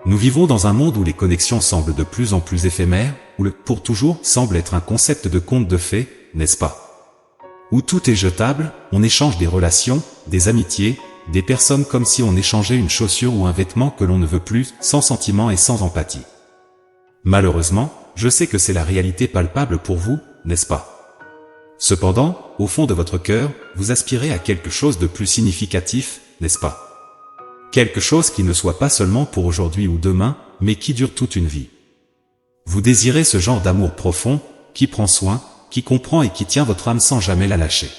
Nous vivons dans un monde où les connexions semblent de plus en plus éphémères, où le « pour toujours » semble être un concept de conte de fées, n'est-ce pas? Où tout est jetable, on échange des relations, des amitiés, des personnes comme si on échangeait une chaussure ou un vêtement que l'on ne veut plus, sans sentiment et sans empathie. Malheureusement, je sais que c'est la réalité palpable pour vous, n'est-ce pas? Cependant, au fond de votre cœur, vous aspirez à quelque chose de plus significatif, n'est-ce pas? Quelque chose qui ne soit pas seulement pour aujourd'hui ou demain, mais qui dure toute une vie. Vous désirez ce genre d'amour profond, qui prend soin, qui comprend et qui tient votre âme sans jamais la lâcher.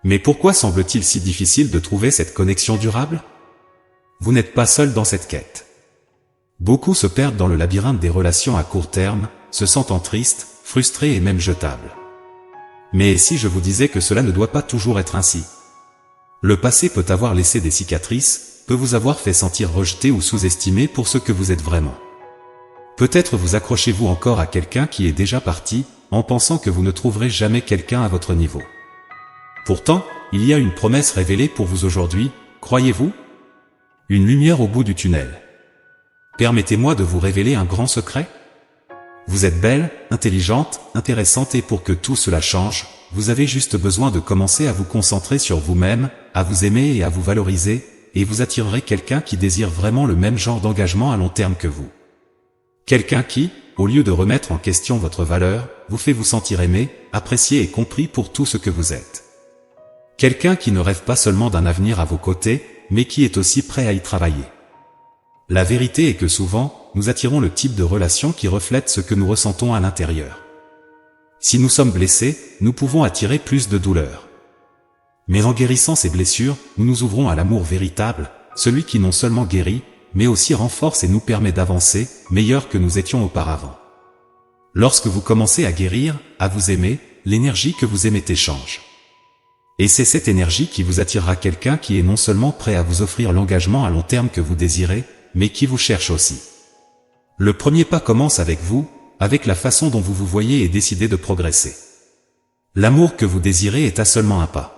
Mais pourquoi semble-t-il si difficile de trouver cette connexion durable? Vous n'êtes pas seul dans cette quête. Beaucoup se perdent dans le labyrinthe des relations à court terme, se sentant tristes, frustrés et même jetables. Mais si je vous disais que cela ne doit pas toujours être ainsi? Le passé peut avoir laissé des cicatrices, peut vous avoir fait sentir rejeté ou sous-estimé pour ce que vous êtes vraiment. Peut-être vous accrochez-vous encore à quelqu'un qui est déjà parti, en pensant que vous ne trouverez jamais quelqu'un à votre niveau. Pourtant, il y a une promesse révélée pour vous aujourd'hui, croyez-vous? Une lumière au bout du tunnel. Permettez-moi de vous révéler un grand secret? Vous êtes belle, intelligente, intéressante et pour que tout cela change, vous avez juste besoin de commencer à vous concentrer sur vous-même, à vous aimer et à vous valoriser, et vous attirerez quelqu'un qui désire vraiment le même genre d'engagement à long terme que vous. Quelqu'un qui, au lieu de remettre en question votre valeur, vous fait vous sentir aimé, apprécié et compris pour tout ce que vous êtes. Quelqu'un qui ne rêve pas seulement d'un avenir à vos côtés, mais qui est aussi prêt à y travailler. La vérité est que souvent, nous attirons le type de relation qui reflète ce que nous ressentons à l'intérieur. Si nous sommes blessés, nous pouvons attirer plus de douleur. Mais en guérissant ces blessures, nous nous ouvrons à l'amour véritable, celui qui non seulement guérit, mais aussi renforce et nous permet d'avancer, meilleurs que nous étions auparavant. Lorsque vous commencez à guérir, à vous aimer, l'énergie que vous émettez change. Et c'est cette énergie qui vous attirera quelqu'un qui est non seulement prêt à vous offrir l'engagement à long terme que vous désirez, mais qui vous cherche aussi. Le premier pas commence avec vous, avec la façon dont vous vous voyez et décidez de progresser. L'amour que vous désirez est à seulement un pas.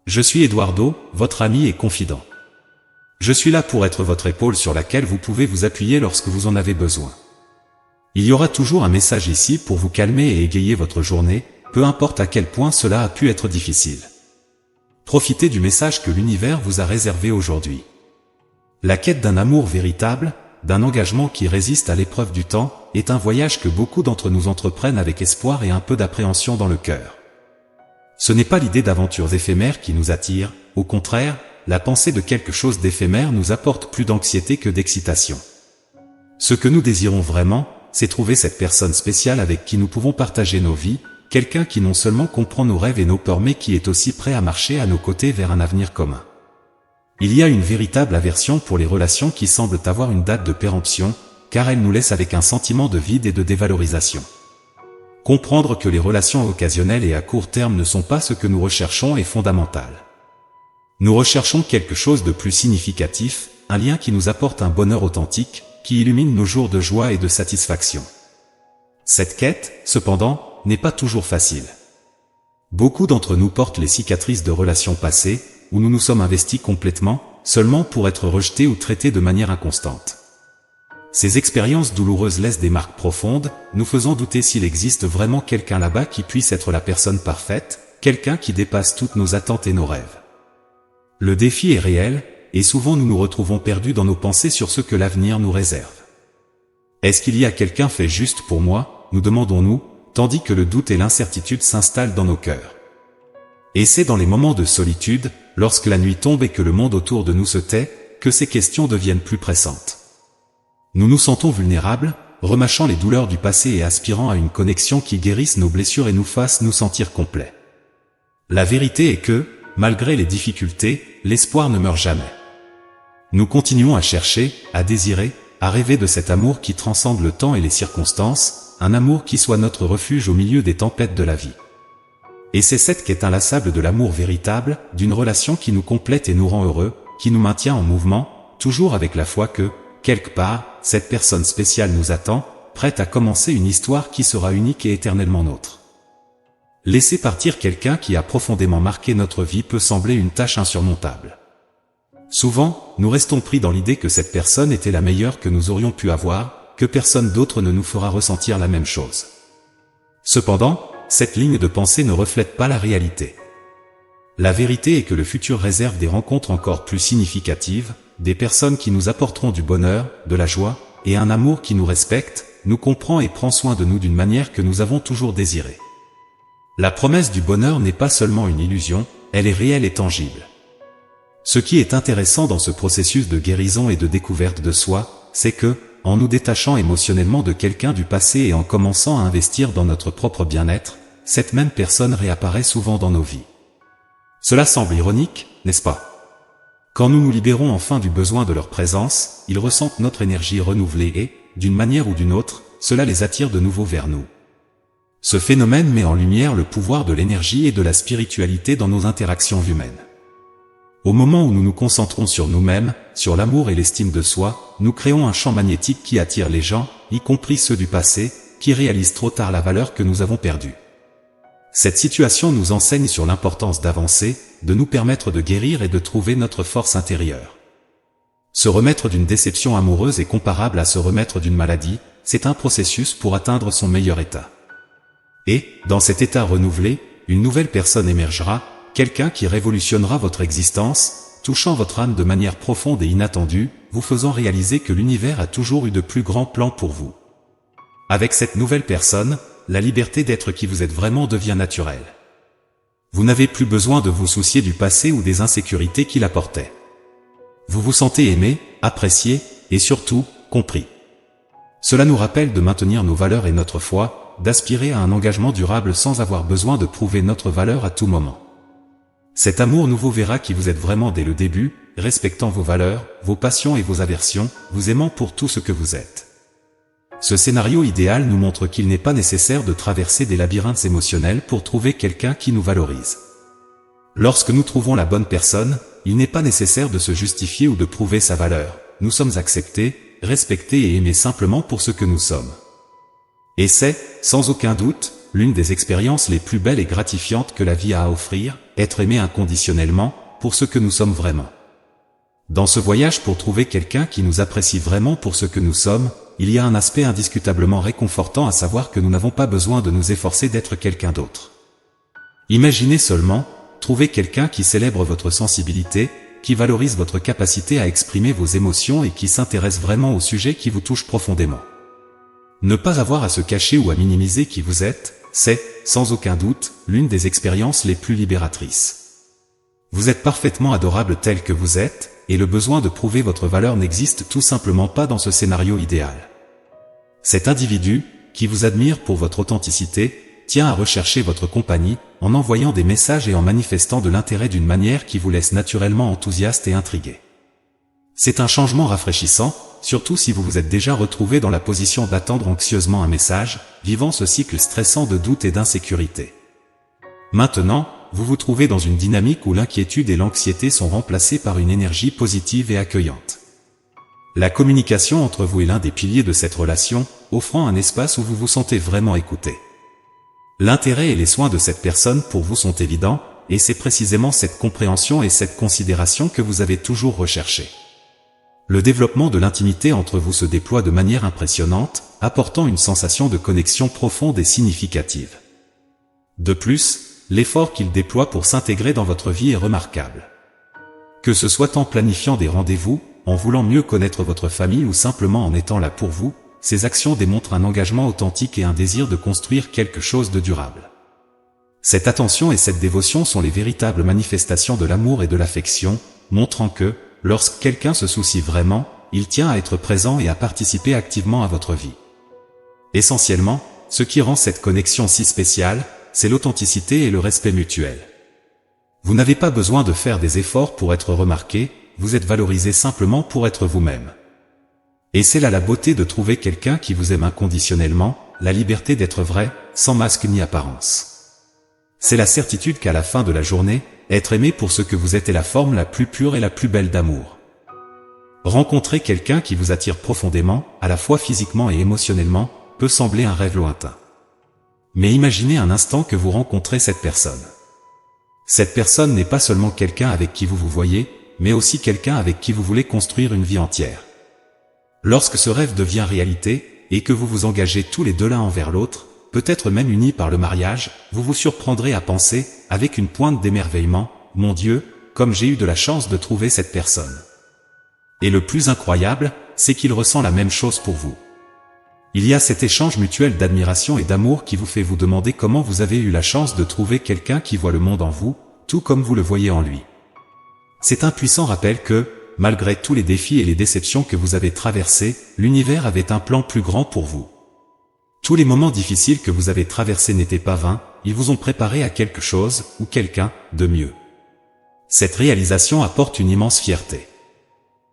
Je suis Eduardo, votre ami et confident. Je suis là pour être votre épaule sur laquelle vous pouvez vous appuyer lorsque vous en avez besoin. Il y aura toujours un message ici pour vous calmer et égayer votre journée, peu importe à quel point cela a pu être difficile. Profitez du message que l'univers vous a réservé aujourd'hui. La quête d'un amour véritable, d'un engagement qui résiste à l'épreuve du temps, est un voyage que beaucoup d'entre nous entreprennent avec espoir et un peu d'appréhension dans le cœur. Ce n'est pas l'idée d'aventures éphémères qui nous attire, au contraire, la pensée de quelque chose d'éphémère nous apporte plus d'anxiété que d'excitation. Ce que nous désirons vraiment, c'est trouver cette personne spéciale avec qui nous pouvons partager nos vies, quelqu'un qui non seulement comprend nos rêves et nos peurs mais qui est aussi prêt à marcher à nos côtés vers un avenir commun. Il y a une véritable aversion pour les relations qui semblent avoir une date de péremption, car elles nous laissent avec un sentiment de vide et de dévalorisation. Comprendre que les relations occasionnelles et à court terme ne sont pas ce que nous recherchons est fondamental. Nous recherchons quelque chose de plus significatif, un lien qui nous apporte un bonheur authentique, qui illumine nos jours de joie et de satisfaction. Cette quête, cependant, n'est pas toujours facile. Beaucoup d'entre nous portent les cicatrices de relations passées, où nous nous sommes investis complètement, seulement pour être rejetés ou traités de manière inconstante. Ces expériences douloureuses laissent des marques profondes, nous faisant douter s'il existe vraiment quelqu'un là-bas qui puisse être la personne parfaite, quelqu'un qui dépasse toutes nos attentes et nos rêves. Le défi est réel, et souvent nous nous retrouvons perdus dans nos pensées sur ce que l'avenir nous réserve. Est-ce qu'il y a quelqu'un fait juste pour moi, nous demandons-nous, tandis que le doute et l'incertitude s'installent dans nos cœurs. Et c'est dans les moments de solitude, lorsque la nuit tombe et que le monde autour de nous se tait, que ces questions deviennent plus pressantes. Nous nous sentons vulnérables, remâchant les douleurs du passé et aspirant à une connexion qui guérisse nos blessures et nous fasse nous sentir complets. La vérité est que, malgré les difficultés, l'espoir ne meurt jamais. Nous continuons à chercher, à désirer, à rêver de cet amour qui transcende le temps et les circonstances, un amour qui soit notre refuge au milieu des tempêtes de la vie. Et c'est cette quête inlassable de l'amour véritable, d'une relation qui nous complète et nous rend heureux, qui nous maintient en mouvement, toujours avec la foi que, quelque part, cette personne spéciale nous attend, prête à commencer une histoire qui sera unique et éternellement nôtre. Laisser partir quelqu'un qui a profondément marqué notre vie peut sembler une tâche insurmontable. Souvent, nous restons pris dans l'idée que cette personne était la meilleure que nous aurions pu avoir, que personne d'autre ne nous fera ressentir la même chose. Cependant, cette ligne de pensée ne reflète pas la réalité. La vérité est que le futur réserve des rencontres encore plus significatives, des personnes qui nous apporteront du bonheur, de la joie, et un amour qui nous respecte, nous comprend et prend soin de nous d'une manière que nous avons toujours désirée. La promesse du bonheur n'est pas seulement une illusion, elle est réelle et tangible. Ce qui est intéressant dans ce processus de guérison et de découverte de soi, c'est que, en nous détachant émotionnellement de quelqu'un du passé et en commençant à investir dans notre propre bien-être, cette même personne réapparaît souvent dans nos vies. Cela semble ironique, n'est-ce pas? Quand nous nous libérons enfin du besoin de leur présence, ils ressentent notre énergie renouvelée et, d'une manière ou d'une autre, cela les attire de nouveau vers nous. Ce phénomène met en lumière le pouvoir de l'énergie et de la spiritualité dans nos interactions humaines. Au moment où nous nous concentrons sur nous-mêmes, sur l'amour et l'estime de soi, nous créons un champ magnétique qui attire les gens, y compris ceux du passé, qui réalisent trop tard la valeur que nous avons perdue. Cette situation nous enseigne sur l'importance d'avancer, de nous permettre de guérir et de trouver notre force intérieure. Se remettre d'une déception amoureuse est comparable à se remettre d'une maladie, c'est un processus pour atteindre son meilleur état. Et, dans cet état renouvelé, une nouvelle personne émergera, quelqu'un qui révolutionnera votre existence, touchant votre âme de manière profonde et inattendue, vous faisant réaliser que l'univers a toujours eu de plus grands plans pour vous. Avec cette nouvelle personne, la liberté d'être qui vous êtes vraiment devient naturelle. Vous n'avez plus besoin de vous soucier du passé ou des insécurités qui l'apportaient. Vous vous sentez aimé, apprécié, et surtout, compris. Cela nous rappelle de maintenir nos valeurs et notre foi, d'aspirer à un engagement durable sans avoir besoin de prouver notre valeur à tout moment. Cet amour nouveau verra qui vous êtes vraiment dès le début, respectant vos valeurs, vos passions et vos aversions, vous aimant pour tout ce que vous êtes. Ce scénario idéal nous montre qu'il n'est pas nécessaire de traverser des labyrinthes émotionnels pour trouver quelqu'un qui nous valorise. Lorsque nous trouvons la bonne personne, il n'est pas nécessaire de se justifier ou de prouver sa valeur. Nous sommes acceptés, respectés et aimés simplement pour ce que nous sommes. Et c'est, sans aucun doute, l'une des expériences les plus belles et gratifiantes que la vie a à offrir, être aimé inconditionnellement, pour ce que nous sommes vraiment. Dans ce voyage pour trouver quelqu'un qui nous apprécie vraiment pour ce que nous sommes, il y a un aspect indiscutablement réconfortant à savoir que nous n'avons pas besoin de nous efforcer d'être quelqu'un d'autre. Imaginez seulement, trouver quelqu'un qui célèbre votre sensibilité, qui valorise votre capacité à exprimer vos émotions et qui s'intéresse vraiment au sujet qui vous touche profondément. Ne pas avoir à se cacher ou à minimiser qui vous êtes, c'est, sans aucun doute, l'une des expériences les plus libératrices. Vous êtes parfaitement adorable tel que vous êtes, et le besoin de prouver votre valeur n'existe tout simplement pas dans ce scénario idéal. Cet individu, qui vous admire pour votre authenticité, tient à rechercher votre compagnie, en envoyant des messages et en manifestant de l'intérêt d'une manière qui vous laisse naturellement enthousiaste et intrigué. C'est un changement rafraîchissant, surtout si vous vous êtes déjà retrouvé dans la position d'attendre anxieusement un message, vivant ce cycle stressant de doute et d'insécurité. Maintenant, vous vous trouvez dans une dynamique où l'inquiétude et l'anxiété sont remplacées par une énergie positive et accueillante. La communication entre vous est l'un des piliers de cette relation, offrant un espace où vous vous sentez vraiment écouté. L'intérêt et les soins de cette personne pour vous sont évidents, et c'est précisément cette compréhension et cette considération que vous avez toujours recherché. Le développement de l'intimité entre vous se déploie de manière impressionnante, apportant une sensation de connexion profonde et significative. De plus, l'effort qu'il déploie pour s'intégrer dans votre vie est remarquable. Que ce soit en planifiant des rendez-vous, en voulant mieux connaître votre famille ou simplement en étant là pour vous, ces actions démontrent un engagement authentique et un désir de construire quelque chose de durable. Cette attention et cette dévotion sont les véritables manifestations de l'amour et de l'affection, montrant que, lorsque quelqu'un se soucie vraiment, il tient à être présent et à participer activement à votre vie. Essentiellement, ce qui rend cette connexion si spéciale, c'est l'authenticité et le respect mutuel. Vous n'avez pas besoin de faire des efforts pour être remarqué, vous êtes valorisé simplement pour être vous-même. Et c'est là la beauté de trouver quelqu'un qui vous aime inconditionnellement, la liberté d'être vrai, sans masque ni apparence. C'est la certitude qu'à la fin de la journée, être aimé pour ce que vous êtes est la forme la plus pure et la plus belle d'amour. Rencontrer quelqu'un qui vous attire profondément, à la fois physiquement et émotionnellement, peut sembler un rêve lointain. Mais imaginez un instant que vous rencontrez cette personne. Cette personne n'est pas seulement quelqu'un avec qui vous vous voyez, mais aussi quelqu'un avec qui vous voulez construire une vie entière. Lorsque ce rêve devient réalité, et que vous vous engagez tous les deux l'un envers l'autre, peut-être même unis par le mariage, vous vous surprendrez à penser, avec une pointe d'émerveillement, « Mon Dieu, comme j'ai eu de la chance de trouver cette personne !» Et le plus incroyable, c'est qu'il ressent la même chose pour vous. Il y a cet échange mutuel d'admiration et d'amour qui vous fait vous demander comment vous avez eu la chance de trouver quelqu'un qui voit le monde en vous, tout comme vous le voyez en lui. C'est un puissant rappel que, malgré tous les défis et les déceptions que vous avez traversés, l'univers avait un plan plus grand pour vous. Tous les moments difficiles que vous avez traversés n'étaient pas vains, ils vous ont préparé à quelque chose, ou quelqu'un, de mieux. Cette réalisation apporte une immense fierté.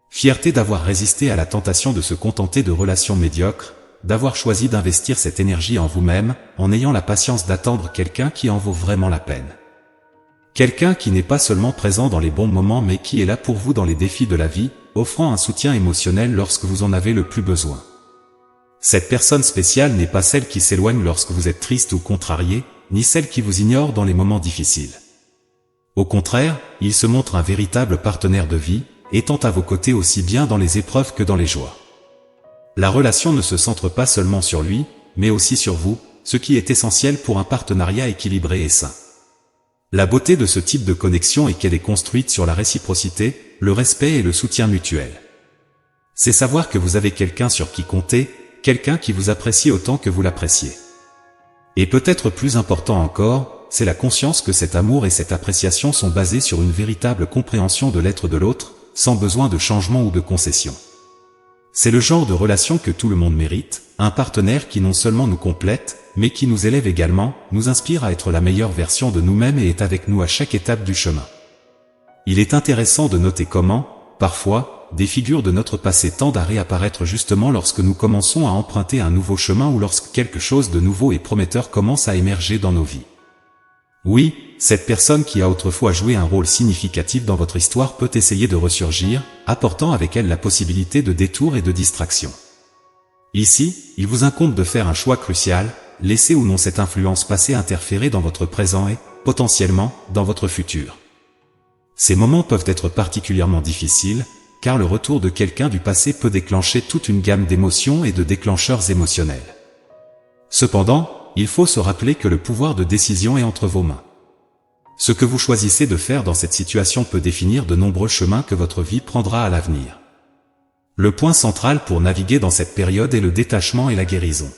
Fierté d'avoir résisté à la tentation de se contenter de relations médiocres, d'avoir choisi d'investir cette énergie en vous-même, en ayant la patience d'attendre quelqu'un qui en vaut vraiment la peine. Quelqu'un qui n'est pas seulement présent dans les bons moments mais qui est là pour vous dans les défis de la vie, offrant un soutien émotionnel lorsque vous en avez le plus besoin. Cette personne spéciale n'est pas celle qui s'éloigne lorsque vous êtes triste ou contrarié, ni celle qui vous ignore dans les moments difficiles. Au contraire, il se montre un véritable partenaire de vie, étant à vos côtés aussi bien dans les épreuves que dans les joies. La relation ne se centre pas seulement sur lui, mais aussi sur vous, ce qui est essentiel pour un partenariat équilibré et sain. La beauté de ce type de connexion est qu'elle est construite sur la réciprocité, le respect et le soutien mutuel. C'est savoir que vous avez quelqu'un sur qui compter, quelqu'un qui vous apprécie autant que vous l'appréciez. Et peut-être plus important encore, c'est la conscience que cet amour et cette appréciation sont basés sur une véritable compréhension de l'être de l'autre, sans besoin de changement ou de concession. C'est le genre de relation que tout le monde mérite, un partenaire qui non seulement nous complète, mais qui nous élève également, nous inspire à être la meilleure version de nous-mêmes et est avec nous à chaque étape du chemin. Il est intéressant de noter comment, parfois, des figures de notre passé tendent à réapparaître justement lorsque nous commençons à emprunter un nouveau chemin ou lorsque quelque chose de nouveau et prometteur commence à émerger dans nos vies. Oui, cette personne qui a autrefois joué un rôle significatif dans votre histoire peut essayer de ressurgir, apportant avec elle la possibilité de détours et de distractions. Ici, il vous incombe de faire un choix crucial, laisser ou non cette influence passée interférer dans votre présent et, potentiellement, dans votre futur. Ces moments peuvent être particulièrement difficiles, car le retour de quelqu'un du passé peut déclencher toute une gamme d'émotions et de déclencheurs émotionnels. Cependant, il faut se rappeler que le pouvoir de décision est entre vos mains. Ce que vous choisissez de faire dans cette situation peut définir de nombreux chemins que votre vie prendra à l'avenir. Le point central pour naviguer dans cette période est le détachement et la guérison.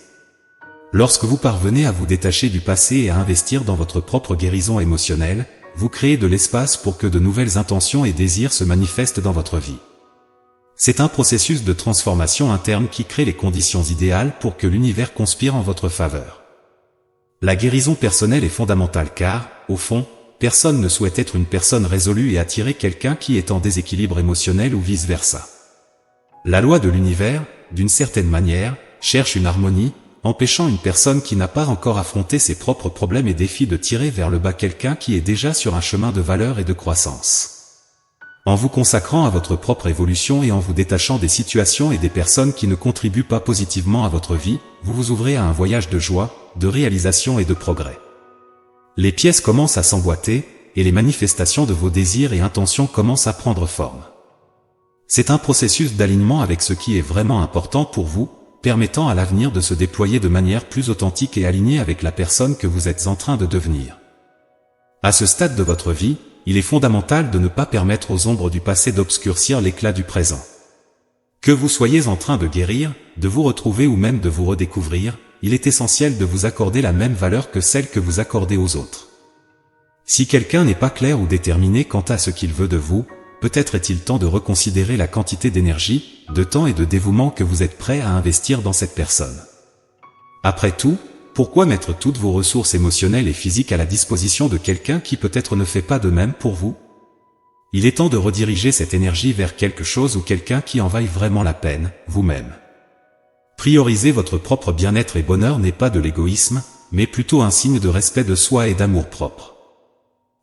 Lorsque vous parvenez à vous détacher du passé et à investir dans votre propre guérison émotionnelle, vous créez de l'espace pour que de nouvelles intentions et désirs se manifestent dans votre vie. C'est un processus de transformation interne qui crée les conditions idéales pour que l'univers conspire en votre faveur. La guérison personnelle est fondamentale car, au fond, personne ne souhaite être une personne résolue et attirer quelqu'un qui est en déséquilibre émotionnel ou vice-versa. La loi de l'univers, d'une certaine manière, cherche une harmonie, empêchant une personne qui n'a pas encore affronté ses propres problèmes et défis de tirer vers le bas quelqu'un qui est déjà sur un chemin de valeur et de croissance. En vous consacrant à votre propre évolution et en vous détachant des situations et des personnes qui ne contribuent pas positivement à votre vie, vous vous ouvrez à un voyage de joie, de réalisation et de progrès. Les pièces commencent à s'emboîter, et les manifestations de vos désirs et intentions commencent à prendre forme. C'est un processus d'alignement avec ce qui est vraiment important pour vous, permettant à l'avenir de se déployer de manière plus authentique et alignée avec la personne que vous êtes en train de devenir. À ce stade de votre vie, il est fondamental de ne pas permettre aux ombres du passé d'obscurcir l'éclat du présent. Que vous soyez en train de guérir, de vous retrouver ou même de vous redécouvrir, il est essentiel de vous accorder la même valeur que celle que vous accordez aux autres. Si quelqu'un n'est pas clair ou déterminé quant à ce qu'il veut de vous, peut-être est-il temps de reconsidérer la quantité d'énergie, de temps et de dévouement que vous êtes prêt à investir dans cette personne. Après tout, pourquoi mettre toutes vos ressources émotionnelles et physiques à la disposition de quelqu'un qui peut-être ne fait pas de même pour vous? Il est temps de rediriger cette énergie vers quelque chose ou quelqu'un qui en vaille vraiment la peine, vous-même. Prioriser votre propre bien-être et bonheur n'est pas de l'égoïsme, mais plutôt un signe de respect de soi et d'amour-propre.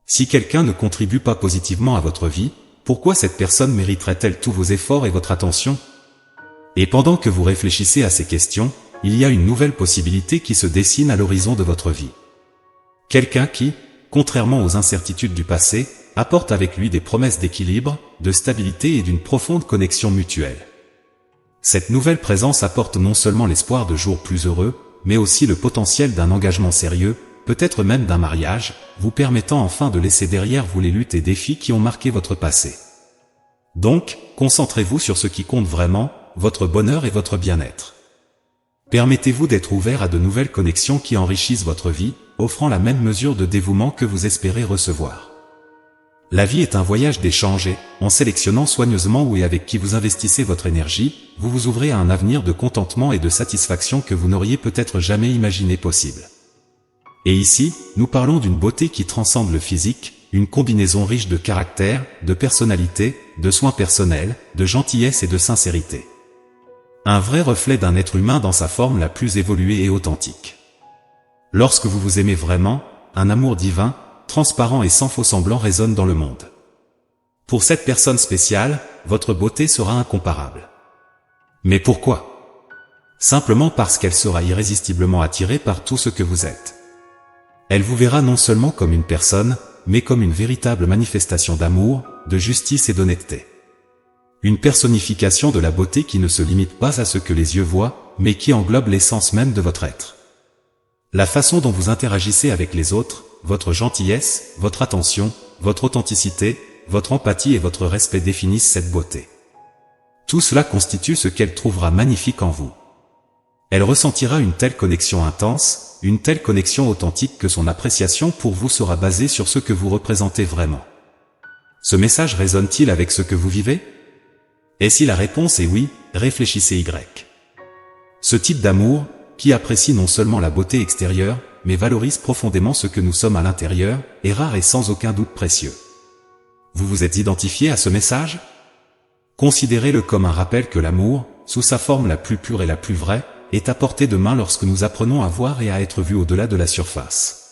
Si quelqu'un ne contribue pas positivement à votre vie, pourquoi cette personne mériterait-elle tous vos efforts et votre attention? Et pendant que vous réfléchissez à ces questions, il y a une nouvelle possibilité qui se dessine à l'horizon de votre vie. Quelqu'un qui, contrairement aux incertitudes du passé, apporte avec lui des promesses d'équilibre, de stabilité et d'une profonde connexion mutuelle. Cette nouvelle présence apporte non seulement l'espoir de jours plus heureux, mais aussi le potentiel d'un engagement sérieux, peut-être même d'un mariage, vous permettant enfin de laisser derrière vous les luttes et défis qui ont marqué votre passé. Donc, concentrez-vous sur ce qui compte vraiment, votre bonheur et votre bien-être. Permettez-vous d'être ouvert à de nouvelles connexions qui enrichissent votre vie, offrant la même mesure de dévouement que vous espérez recevoir. La vie est un voyage d'échange et, en sélectionnant soigneusement où et avec qui vous investissez votre énergie, vous vous ouvrez à un avenir de contentement et de satisfaction que vous n'auriez peut-être jamais imaginé possible. Et ici, nous parlons d'une beauté qui transcende le physique, une combinaison riche de caractère, de personnalité, de soins personnels, de gentillesse et de sincérité. Un vrai reflet d'un être humain dans sa forme la plus évoluée et authentique. Lorsque vous vous aimez vraiment, un amour divin, transparent et sans faux semblant résonne dans le monde. Pour cette personne spéciale, votre beauté sera incomparable. Mais pourquoi? Simplement parce qu'elle sera irrésistiblement attirée par tout ce que vous êtes. Elle vous verra non seulement comme une personne, mais comme une véritable manifestation d'amour, de justice et d'honnêteté. Une personnification de la beauté qui ne se limite pas à ce que les yeux voient, mais qui englobe l'essence même de votre être. La façon dont vous interagissez avec les autres, votre gentillesse, votre attention, votre authenticité, votre empathie et votre respect définissent cette beauté. Tout cela constitue ce qu'elle trouvera magnifique en vous. Elle ressentira une telle connexion intense, une telle connexion authentique que son appréciation pour vous sera basée sur ce que vous représentez vraiment. Ce message résonne-t-il avec ce que vous vivez? Et si la réponse est oui, réfléchissez Y. Ce type d'amour, qui apprécie non seulement la beauté extérieure, mais valorise profondément ce que nous sommes à l'intérieur, est rare et sans aucun doute précieux. Vous vous êtes identifié à ce message? Considérez-le comme un rappel que l'amour, sous sa forme la plus pure et la plus vraie, est à portée de main lorsque nous apprenons à voir et à être vus au-delà de la surface.